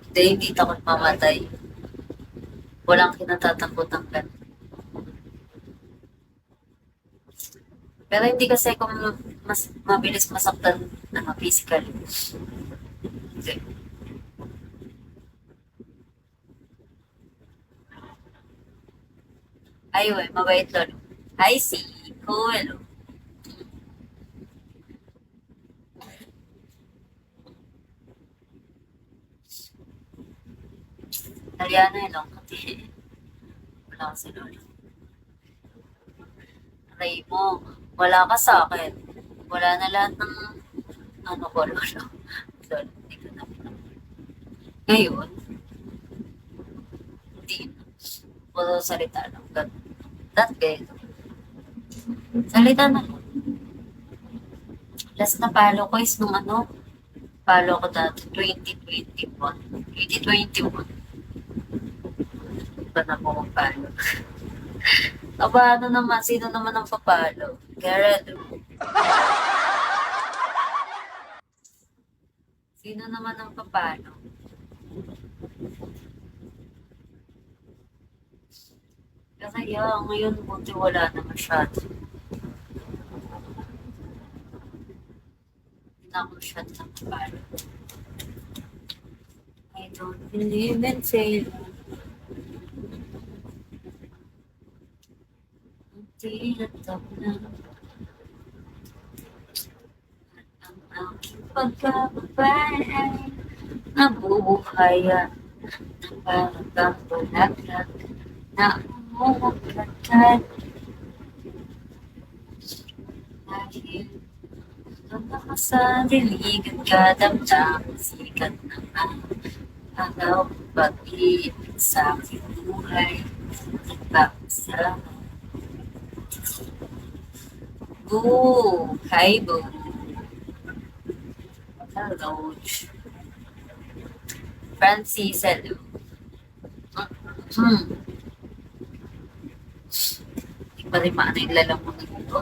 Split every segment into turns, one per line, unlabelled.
Hindi takot mamatay. Walang kinatatakutan ka. Pero hindi kasi kung mas mabilis masaktan physically. Hindi. Ayun, mabait lolo. I see. Cool. Aliana yun lang. Kasi wala ka sa lolo. Ray mo, wala ka sa akin. Wala na lahat ng ano ko, lolo. Lolo, hindi ko na. Ngayon, hindi na. Puro salita lang. Dati, salita na. Last na palo ko is nung palo ko dati, 2021. 2021. Pa na ako magpalo. Aba, ano naman, sino naman ang papalo? Gerardo. Sino naman ang papalo? Kaya ngayon, buti wala na masyado. Hindi na ako masyado ng papalo. I don't believe in failure. Tinatap na ang aking pagkababay. Nabubuhay at parang bulaklak na umuglatad. Dahil ang sa dilig at kadamdam, sikat ng araw, pag-ibig sa aking buhay, nagsama. Boo! Hi, Boo! Hello. Francis, hello. Hmm. Hindi pa rin maano yung lalamunan nito.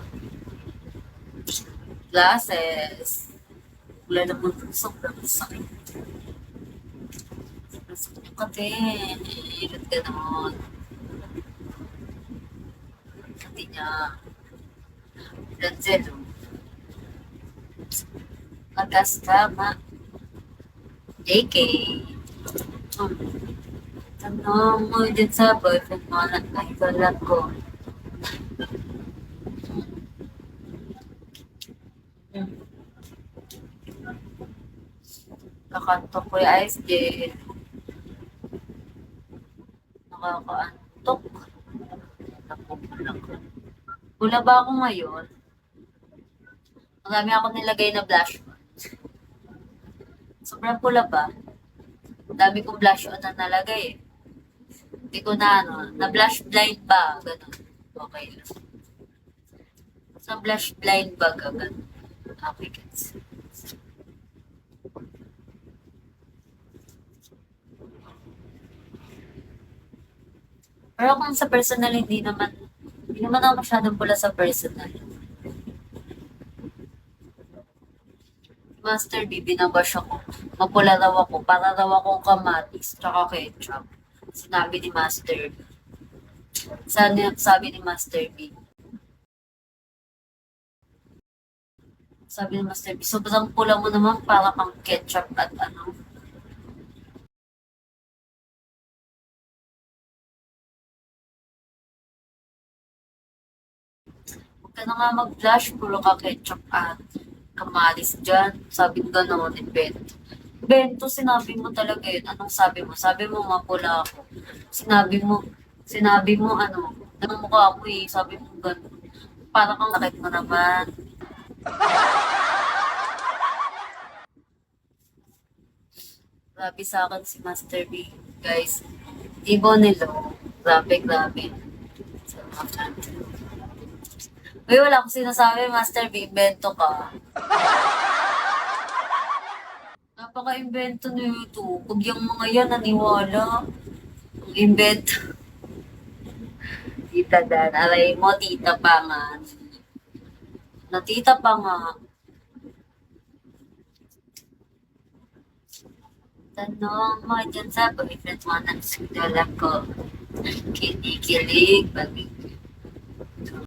Glasses. Lalamunan sobrang sakit. Sobrang sakit yung kate. Ba't ganon? Hindi niya. Lanzelo. Magkastama. JK. Tanong mo din sa boyfriend mo na idol ko. Kakanto ko yung ISJ. Nakakaantok. Pula ba ako ngayon? Marami ako nilagay na blush on. Sobrang pula ba? Dami kong blush on na nalagay eh. Hindi ko na na blush blind ba? Ganun. Okay lang. Sa blush blind ba? Ganun. Okay, guys. Pero kung sa personal, hindi naman ako masyadong pula sa personal. Master B, binabash ako. Mapula daw ako. Para daw akong kamatis, tsaka ketchup. Sinabi ni Master B. Sabi ni Master B. Sabi ni Master B, sobrang pula mo naman para kang ketchup at ano. Huwag ka na nga mag-blush, puro ka ketchup at kamatis dyan. Sabi ko gano'n ni Bento. Bento, sinabi mo talaga yun. Anong sabi mo? Sabi mo mapula ako. Sinabi mo anong mukha ako eh. Sabi mo gano'n. Para kang sakit mo naman. Grabe sa akin si Master B. Guys, Tibo nilo. Grabe, grabe. So, uy, wala akong sinasabi, Master B. Invento ka. Napaka-invento na ito. Pag yung mga yan naniwala, ang invento. Tita Dan, alay mo, tita pa nga. Natita pa nga. Tanong mo dyan sa boyfriend mo ng sundala ko. Kinikilig pag